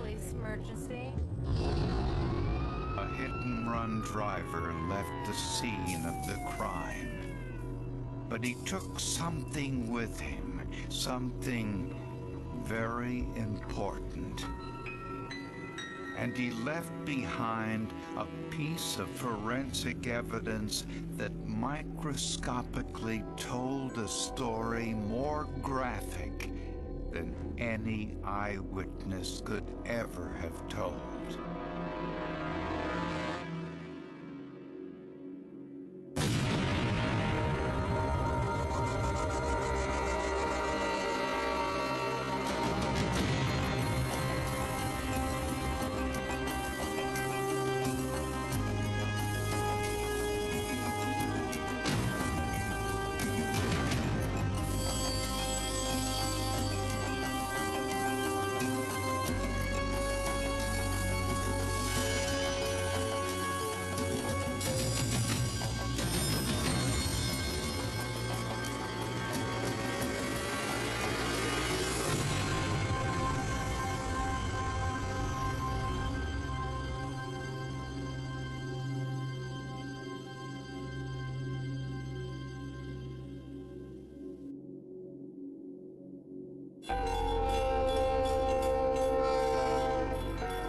Police emergency. A hit-and-run driver left the scene of the crime. But he took something with him, something very important. And he left behind a piece of forensic evidence that microscopically told a story more graphic than any eyewitness could ever have told.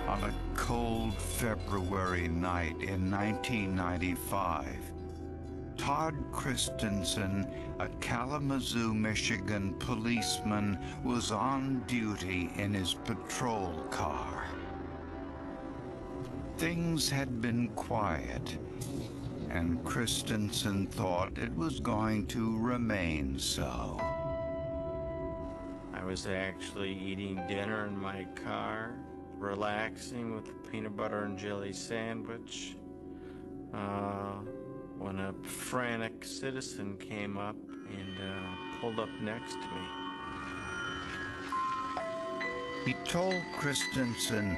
On a cold February night in 1995, Todd Christensen, a Kalamazoo, Michigan policeman, was on duty in his patrol car. Things had been quiet, and Christensen thought it was going to remain so. I was actually eating dinner in my car, relaxing with a peanut butter and jelly sandwich, when a frantic citizen came up and pulled up next to me. He told Christensen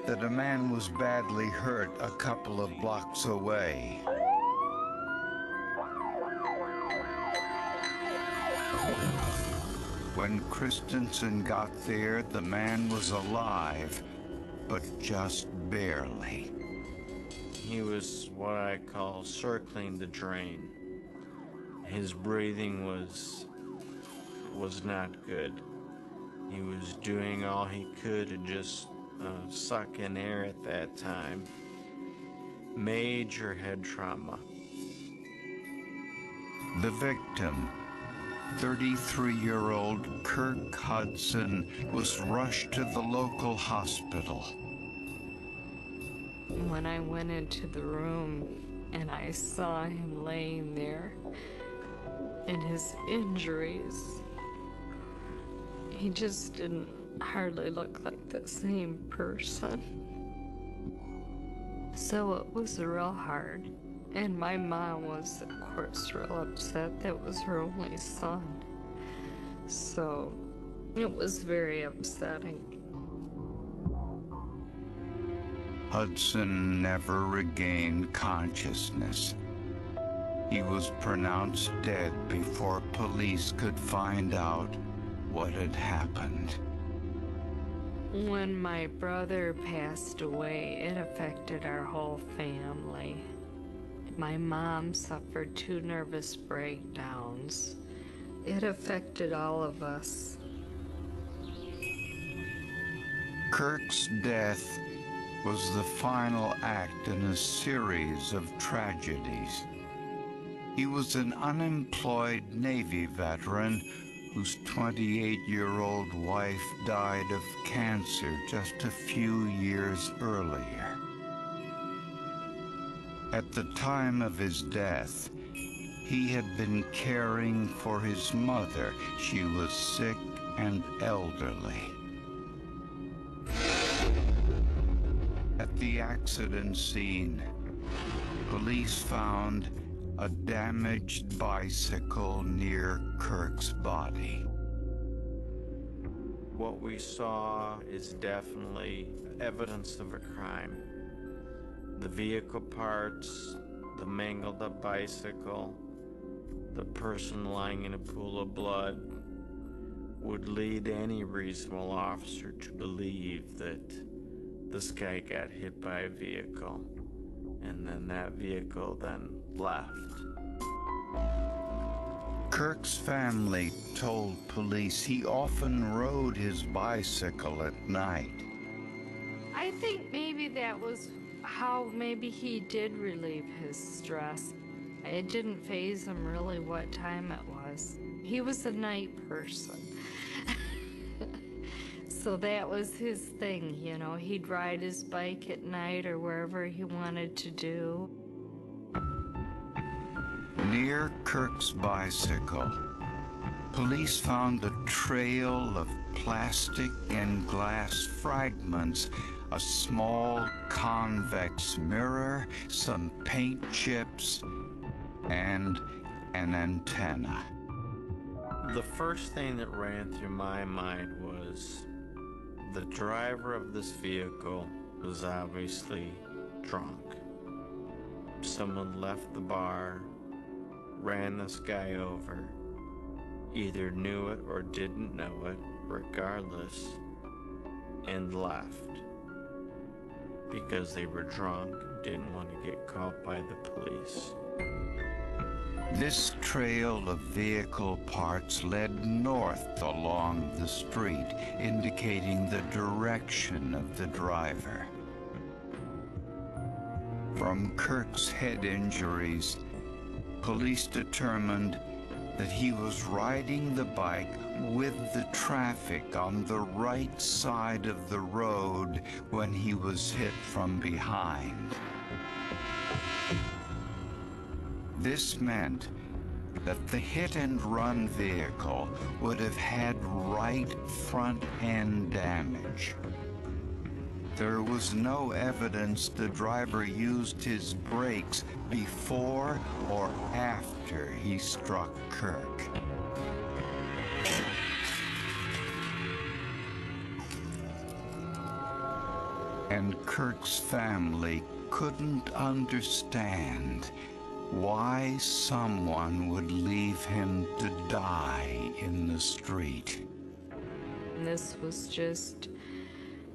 that a man was badly hurt a couple of blocks away. When Christensen got there, the man was alive, but just barely. He was what I call circling the drain. His breathing was not good. He was doing all he could to just suck in air at that time. Major head trauma. The victim, 33-year-old Kirk Hudson, was rushed to the local hospital. When I went into the room and I saw him laying there and his injuries, he just didn't hardly look like the same person. So it was real hard. And my mom was, of course, real upset. That was her only son. So it was very upsetting. Hudson never regained consciousness. He was pronounced dead before police could find out what had happened. When my brother passed away, it affected our whole family. My mom suffered 2 nervous breakdowns. It affected all of us. Kirk's death was the final act in a series of tragedies. He was an unemployed Navy veteran whose 28-year-old wife died of cancer just a few years earlier. At the time of his death, he had been caring for his mother. She was sick and elderly. At the accident scene, police found a damaged bicycle near Kirk's body. What we saw is definitely evidence of a crime. The vehicle parts, the mangled up bicycle, the person lying in a pool of blood. would lead any reasonable officer to believe that this guy got hit by a vehicle, and then that vehicle then left. Kirk's family told police he often rode his bicycle at night. I think maybe that was how maybe he did relieve his stress. It didn't faze him really what time it was. He was a night person. So that was his thing, you know. He'd ride his bike at night or wherever he wanted to do. Near Kirk's bicycle, police found a trail of plastic and glass fragments, a small convex mirror, some paint chips, and an antenna. The first thing that ran through my mind was the driver of this vehicle was obviously drunk. Someone left the bar, ran this guy over, either knew it or didn't know it, regardless, and left because they were drunk, didn't want to get caught by the police. This trail of vehicle parts led north along the street, indicating the direction of the driver. From Kirk's head injuries, police determined that he was riding the bike with the traffic on the right side of the road when he was hit from behind. This meant that the hit-and-run vehicle would have had right front end damage. There was no evidence the driver used his brakes before or after he struck Kirk. And Kirk's family couldn't understand why someone would leave him to die in the street. This was just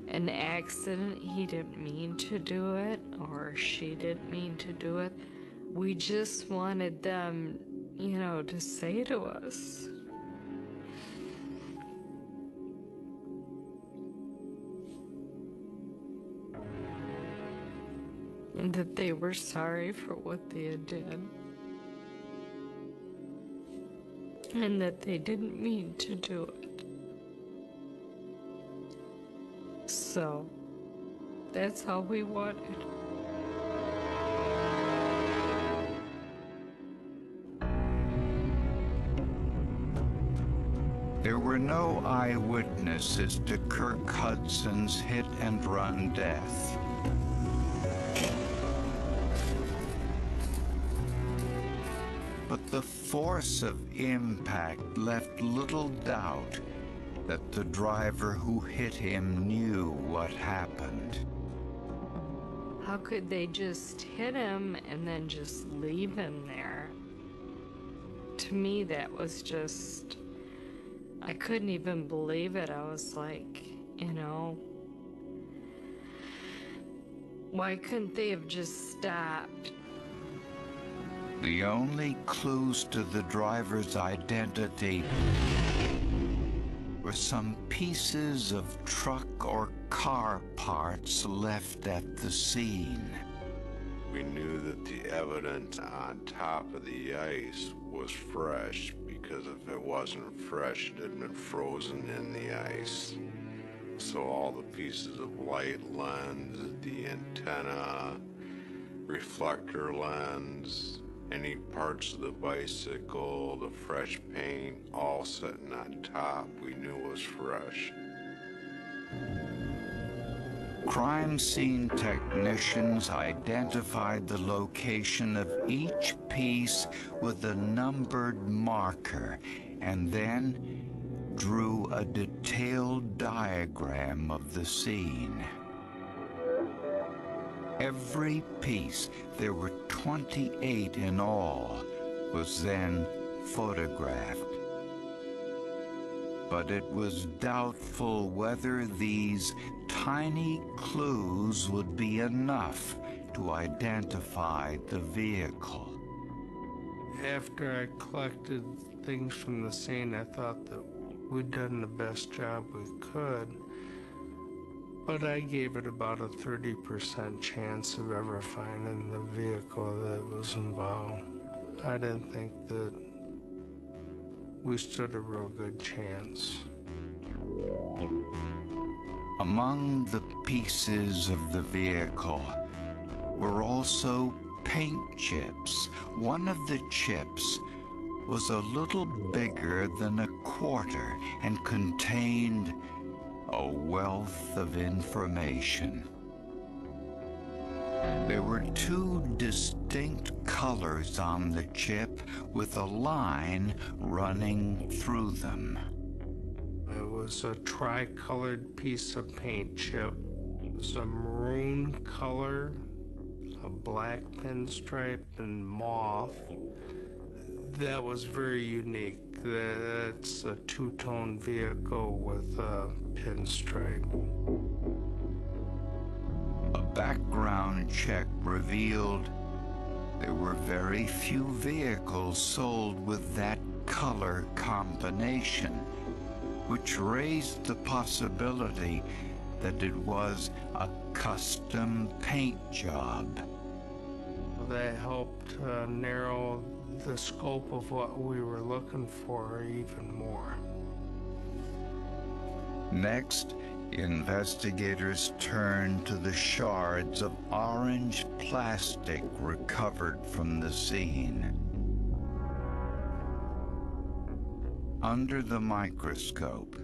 an accident. He didn't mean to do it, or she didn't mean to do it. We just wanted them, you know, to say to us, that they were sorry for what they had done, and that they didn't mean to do it. So, that's all we wanted. There were no eyewitnesses to Kirk Hudson's hit-and-run death. But the force of impact left little doubt that the driver who hit him knew what happened. How could they just hit him and then just leave him there? To me, that was just, I couldn't even believe it. I was like, you know, why couldn't they have just stopped? The only clues to the driver's identity were some pieces of truck or car parts left at the scene. We knew that the evidence on top of the ice was fresh, because if it wasn't fresh, it had been frozen in the ice. So all the pieces of light lens, the antenna, reflector lens, any parts of the bicycle, the fresh paint, all sitting on top, we knew was fresh. Crime scene technicians identified the location of each piece with a numbered marker, and then drew a detailed diagram of the scene. Every piece, there were 28 in all, was then photographed. but it was doubtful whether these tiny clues would be enough to identify the vehicle. After I collected things from the scene, I thought that we'd done the best job we could, but I gave it about a 30% chance of ever finding the vehicle that was involved. I didn't think that we stood a real good chance. Among the pieces of the vehicle were also paint chips. One of the chips was a little bigger than a quarter and contained a wealth of information. There were two distinct colors on the chip with a line running through them. It was a tri-colored piece of paint chip. It was a maroon color, a black pinstripe, and mauve. That was very unique. That's a two-tone vehicle with a pinstripe. A background check revealed there were very few vehicles sold with that color combination, which raised the possibility that it was a custom paint job. That helped narrow the scope of what we were looking for even more. Next, investigators turned to the shards of orange plastic recovered from the scene. Under the microscope,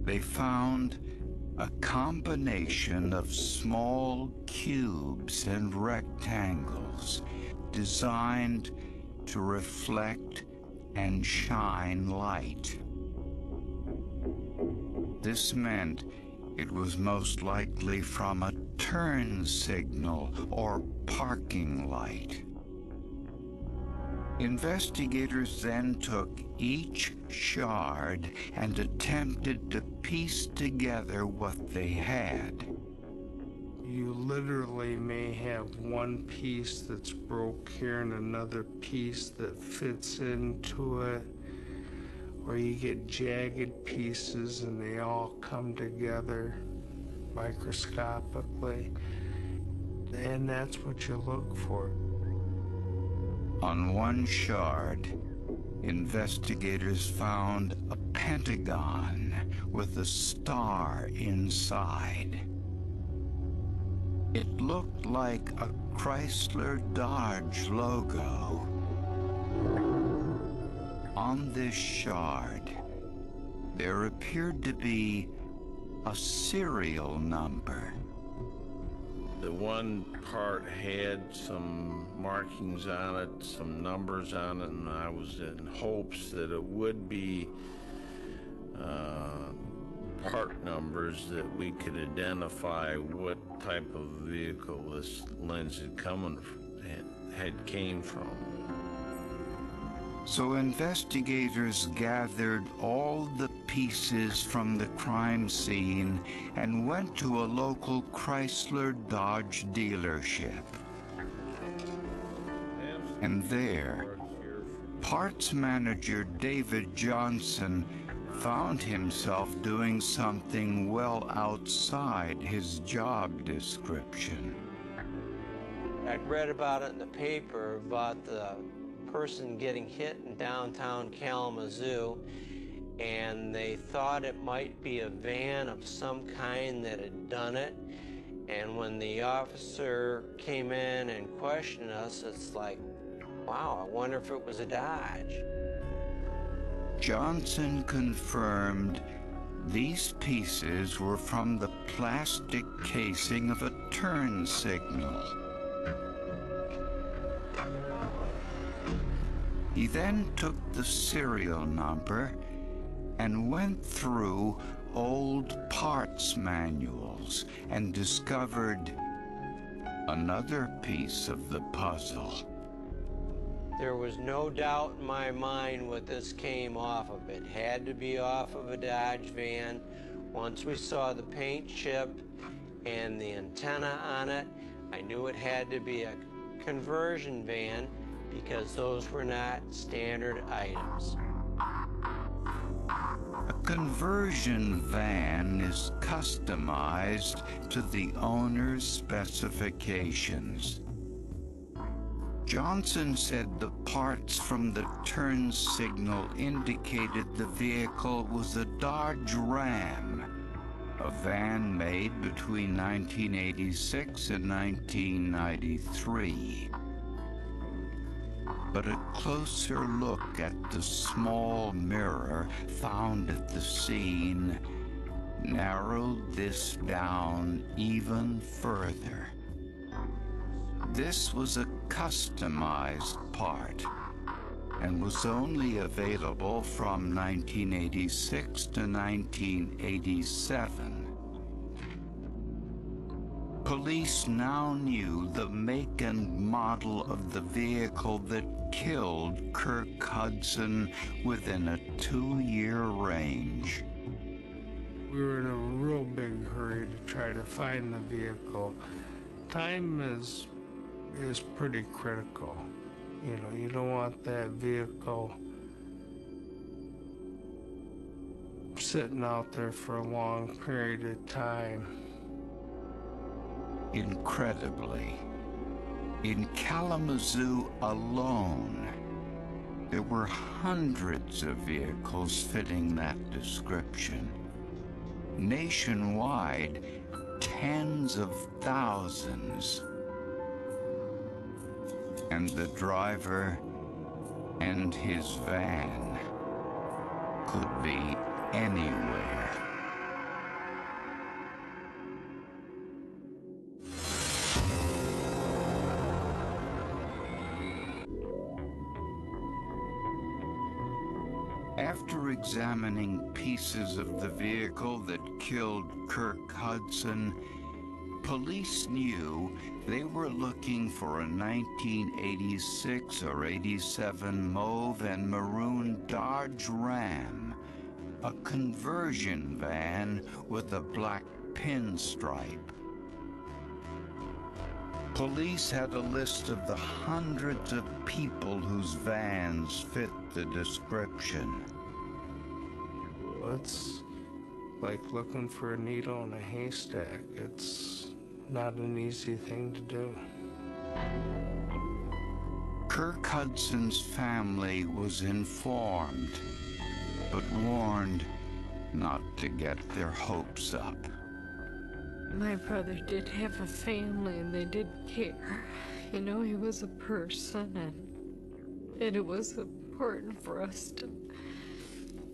they found a combination of small cubes and rectangles designed to reflect and shine light. This meant it was most likely from a turn signal or parking light. Investigators then took each shard and attempted to piece together what they had. You literally may have one piece that's broke here and another piece that fits into it, or you get jagged pieces and they all come together microscopically, and that's what you look for. On one shard, investigators found a pentagon with a star inside. It looked like a Chrysler Dodge logo. On this shard, there appeared to be a serial number. The one part had some markings on it, some numbers on it, and I was in hopes that it would be part numbers that we could identify what type of vehicle this lens had came from. So investigators gathered all the pieces from the crime scene and went to a local Chrysler Dodge dealership. And there, parts manager David Johnson found himself doing something well outside his job description. I'd read about it in the paper about the person getting hit in downtown Kalamazoo, and they thought it might be a van of some kind that had done it. And when the officer came in and questioned us, it's like, wow, I wonder if it was a Dodge. Johnson confirmed these pieces were from the plastic casing of a turn signal. He then took the serial number and went through old parts manuals and discovered another piece of the puzzle. There was no doubt in my mind what this came off of. It had to be off of a Dodge van. Once we saw the paint chip and the antenna on it, I knew it had to be a conversion van because those were not standard items. A conversion van is customized to the owner's specifications. Johnson said the parts from the turn signal indicated the vehicle was a Dodge Ram, a van made between 1986 and 1993. But a closer look at the small mirror found at the scene narrowed this down even further. This was a customized part and was only available from 1986 to 1987. Police now knew the make and model of the vehicle that killed Kirk Hudson within a 2-year range. We were in a real big hurry to try to find the vehicle. Time is pretty critical. You know, you don't want that vehicle sitting out there for a long period of time. Incredibly, in Kalamazoo alone, there were hundreds of vehicles fitting that description. Nationwide, tens of thousands. And the driver and his van could be anywhere. After examining pieces of the vehicle that killed Kirk Hudson, police knew they were looking for a 1986 or 87 mauve and maroon Dodge Ram, a conversion van with a black pinstripe. Police had a list of the hundreds of people whose vans fit the description. It's like looking for a needle in a haystack. It's not an easy thing to do. Kirk Hudson's family was informed, but warned not to get their hopes up. My brother did have a family and they did care. You know, he was a person and it was important for us to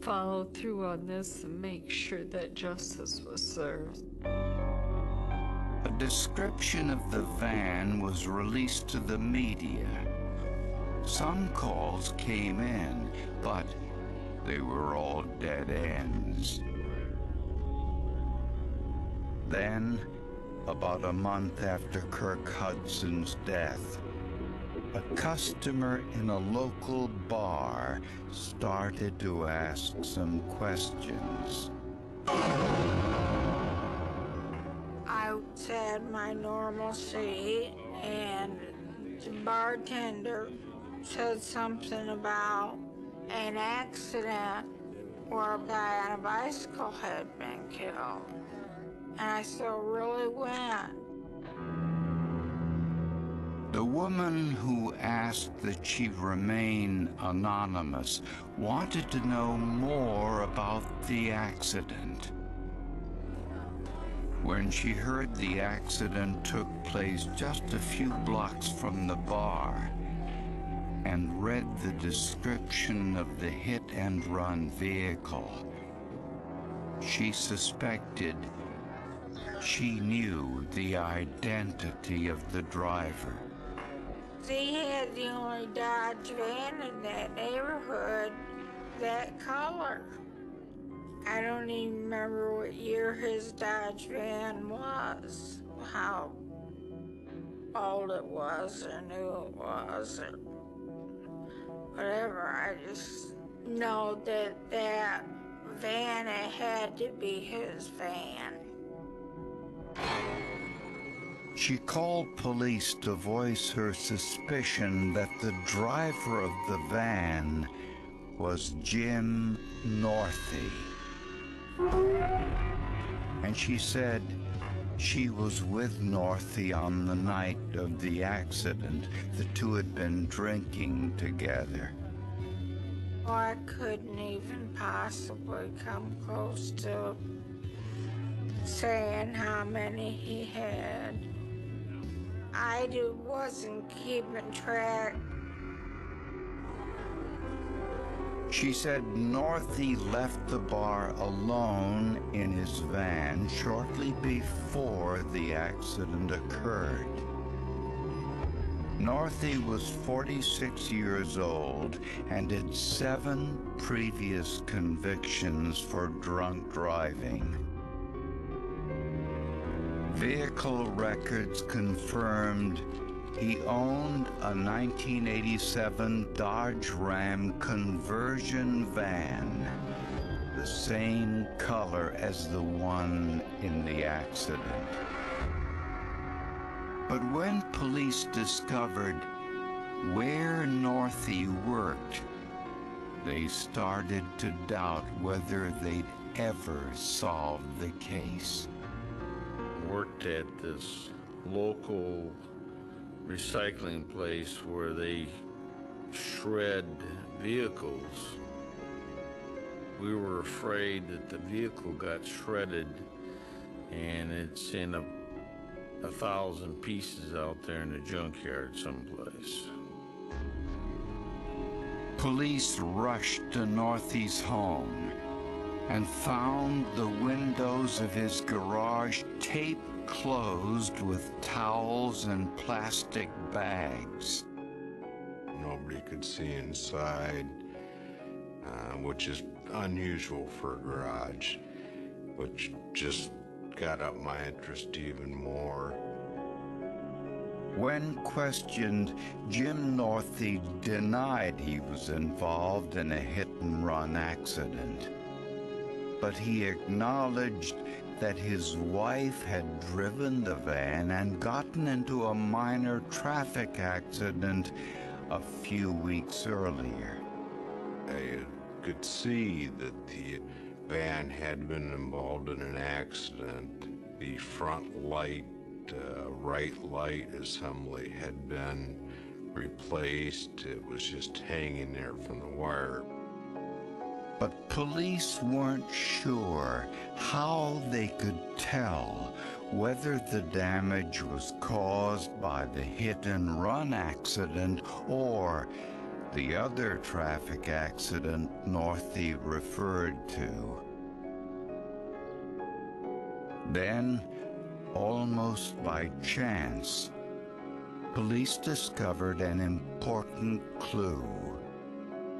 follow through on this and make sure that justice was served. A description of the van was released to the media. Some calls came in, but they were all dead ends. Then, about a month after Kirk Hudson's death, a customer in a local bar started to ask some questions. I said my normal seat, and the bartender said something about an accident where a guy on a bicycle had been killed. And I still really went. The woman who asked that she remain anonymous wanted to know more about the accident. When she heard the accident took place just a few blocks from the bar and read the description of the hit-and-run vehicle, she suspected she knew the identity of the driver. He had the only Dodge van in that neighborhood, that color. I don't even remember what year his Dodge van was, how old it was or new it was. whatever. I just know that that van, it had to be his van. She called police to voice her suspicion that the driver of the van was Jim Northey. And she said she was with Northey on the night of the accident. The two had been drinking together. Oh, I couldn't even possibly come close to saying how many he had. I wasn't keeping track. She said Northey left the bar alone in his van shortly before the accident occurred. Northey was 46 years old and had 7 previous convictions for drunk driving. Vehicle records confirmed he owned a 1987 Dodge Ram conversion van, the same color as the one in the accident. But when police discovered where Northey worked, they started to doubt whether they'd ever solve the case. Worked at this local recycling place where they shred vehicles. We were afraid that the vehicle got shredded and it's in 1,000 pieces out there in the junkyard someplace. Police rushed to Northey's home and found the windows of his garage taped closed with towels and plastic bags. Nobody could see inside, which is unusual for a garage, which just got up my interest even more. When questioned, Jim Northey denied he was involved in a hit-and-run accident, but he acknowledged that his wife had driven the van and gotten into a minor traffic accident a few weeks earlier. I could see that the van had been involved in an accident. The front light, right light assembly had been replaced. It was just hanging there from the wire. But police weren't sure how they could tell whether the damage was caused by the hit-and-run accident or the other traffic accident Northey referred to. Then, almost by chance, police discovered an important clue.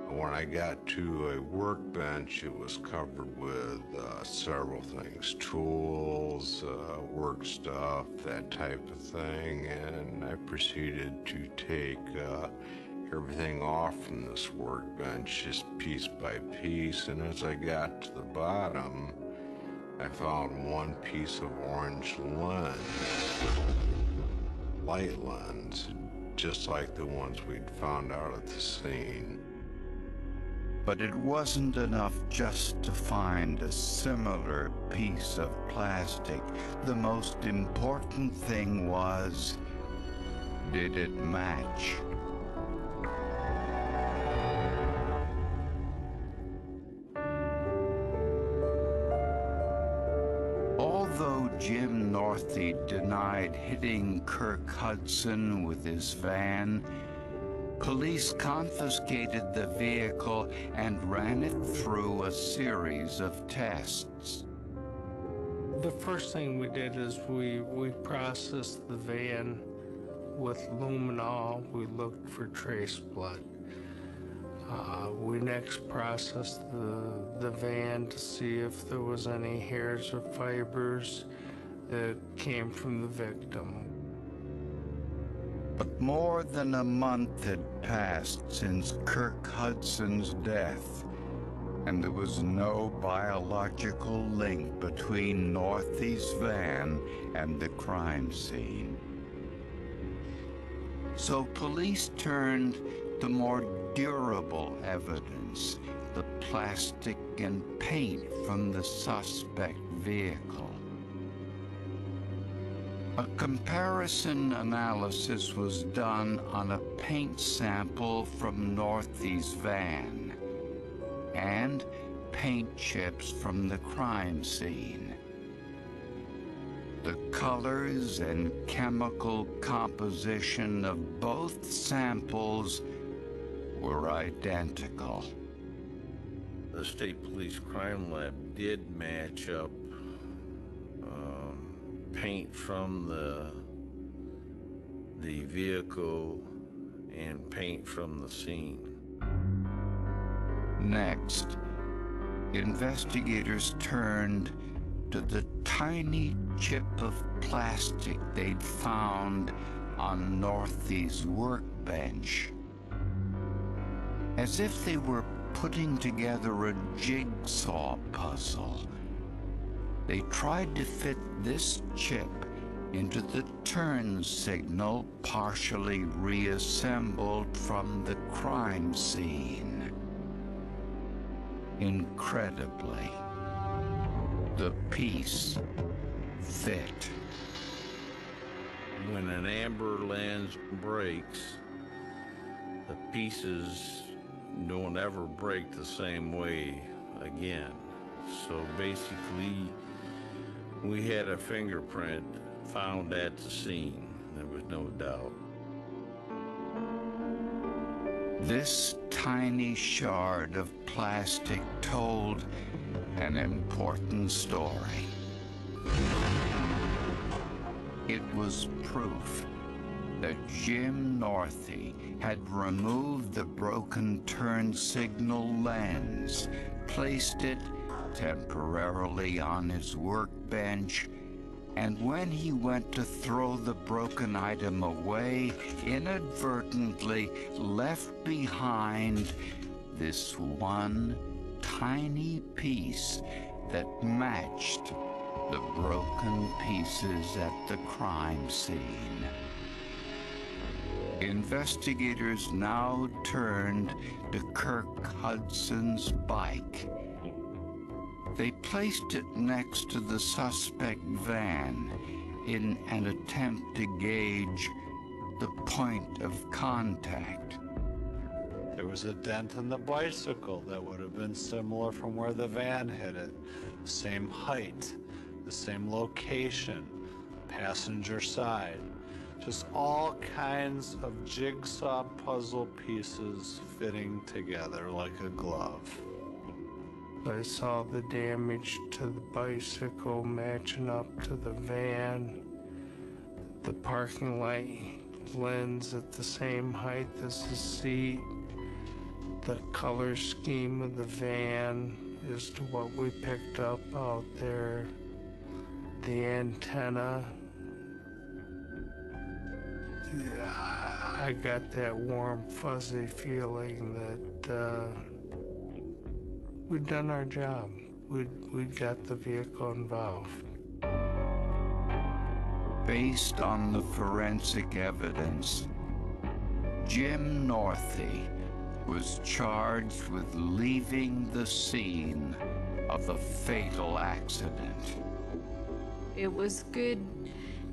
When I got to a workbench, it was covered with several things, tools, work stuff, that type of thing, and I proceeded to take everything off from this workbench, just piece by piece, and as I got to the bottom, I found one piece of orange lens, light lens, just like the ones we'd found out at the scene. But it wasn't enough just to find a similar piece of plastic. The most important thing was, did it match? Although Jim Northey denied hitting Kirk Hudson with his van, police confiscated the vehicle and ran it through a series of tests. The first thing we did is we processed the van with luminol. We looked for trace blood. We next processed the van to see if there was any hairs or fibers that came from the victim. But more than a month had passed since Kirk Hudson's death, and there was no biological link between Northey's van and the crime scene. So police turned to more durable evidence, the plastic and paint from the suspect vehicle. A comparison analysis was done on a paint sample from Northey's van and paint chips from the crime scene. The colors and chemical composition of both samples were identical. The State Police Crime Lab did match up paint from the vehicle and paint from the scene. Next, investigators turned to the tiny chip of plastic they'd found on Northey's workbench. As if they were putting together a jigsaw puzzle, they tried to fit this chip into the turn signal partially reassembled from the crime scene. Incredibly, the piece fit. When an amber lens breaks, the pieces don't ever break the same way again. So basically, we had a fingerprint found at the scene. There was no doubt. This tiny shard of plastic told an important story. It was proof that Jim Northey had removed the broken turn signal lens, placed it temporarily on his workbench, and when he went to throw the broken item away, inadvertently left behind this one tiny piece that matched the broken pieces at the crime scene. Investigators now turned to Kirk Hudson's bike. They placed it next to the suspect van in an attempt to gauge the point of contact. There was a dent in the bicycle that would have been similar from where the van hit it. The same height, the same location, passenger side. Just all kinds of jigsaw puzzle pieces fitting together like a glove. I saw the damage to the bicycle matching up to the van, the parking light lens at the same height as the seat, the color scheme of the van as to what we picked up out there, the antenna. I got that warm, fuzzy feeling that we'd done our job. We'd got the vehicle involved. Based on the forensic evidence, Jim Northey was charged with leaving the scene of the fatal accident. It was good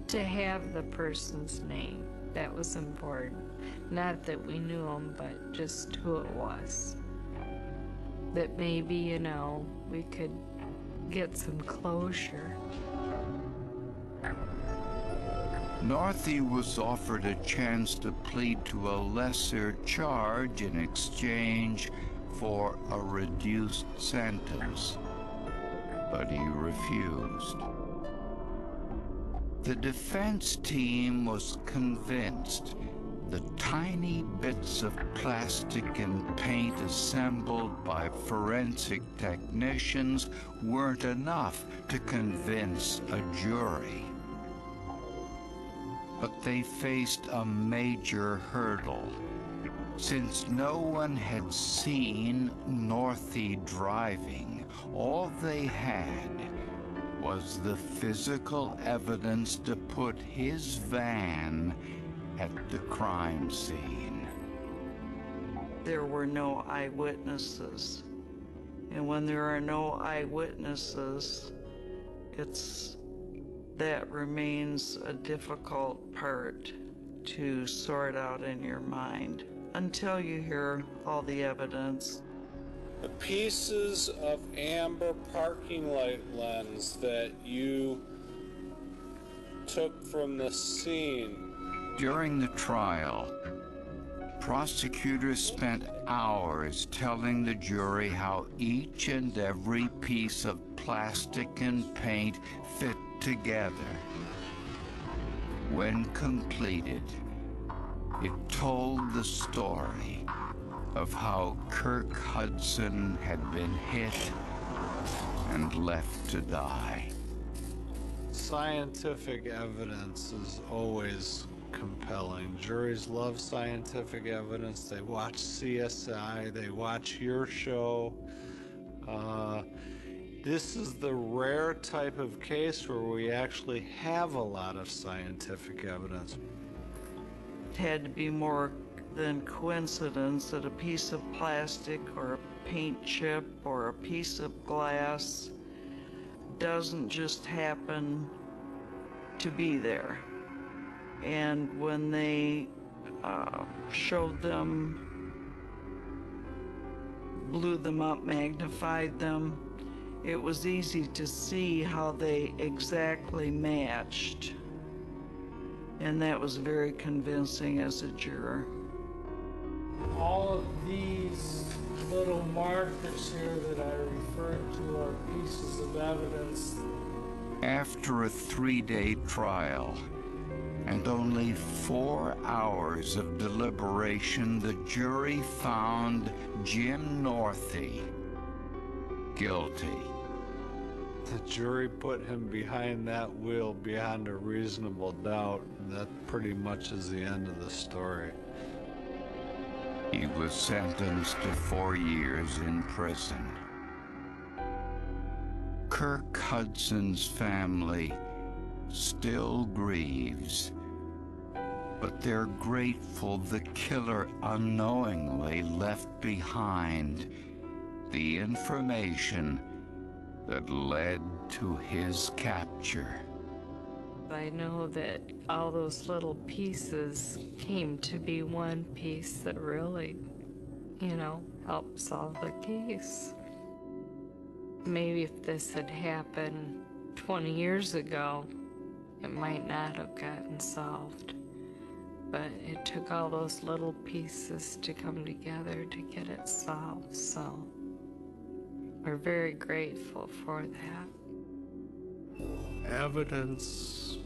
to have the person's name. That was important. Not that we knew him, but just who it was. That maybe, you know, we could get some closure. Northey was offered a chance to plead to a lesser charge in exchange for a reduced sentence, but he refused. The defense team was convinced the tiny bits of plastic and paint assembled by forensic technicians weren't enough to convince a jury. But they faced a major hurdle. Since no one had seen Northey driving, all they had was the physical evidence to put his van at the crime scene. There were no eyewitnesses. And when there are no eyewitnesses, that remains a difficult part to sort out in your mind until you hear all the evidence. The pieces of amber parking light lens that you took from the scene. During the trial, prosecutors spent hours telling the jury how each and every piece of plastic and paint fit together. When completed, it told the story of how Kirk Hudson had been hit and left to die. Scientific evidence is always compelling. Juries love scientific evidence. They watch CSI, they watch your show. This is the rare type of case where we actually have a lot of scientific evidence. It had to be more than coincidence that a piece of plastic or a paint chip or a piece of glass doesn't just happen to be there. And when they showed them, blew them up, magnified them, it was easy to see how they exactly matched. And that was very convincing as a juror. All of these little markers here that I referred to are pieces of evidence. After a 3-day trial and only 4 hours of deliberation, the jury found Jim Northey guilty. The jury put him behind that wheel beyond a reasonable doubt, and that pretty much is the end of the story. He was sentenced to 4 years in prison. Kirk Hudson's family still grieves, but they're grateful the killer unknowingly left behind the information that led to his capture. I know that all those little pieces came to be one piece that really, helped solve the case. Maybe if this had happened 20 years ago, it might not have gotten solved. But it took all those little pieces to come together to get it solved, so we're very grateful for that. Evidence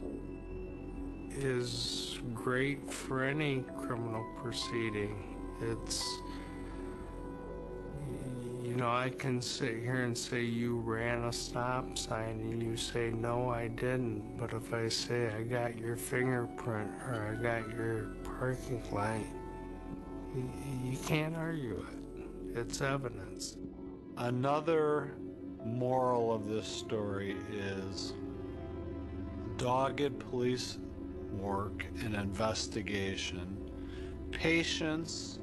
is great for any criminal proceeding. I can sit here and say you ran a stop sign and you say, no, I didn't. But if I say I got your fingerprint or I got your parking light, you can't argue it. It's evidence. Another moral of this story is dogged police work and investigation, patience,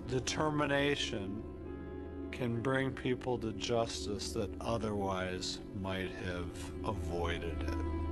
determination can bring people to justice that otherwise might have avoided it.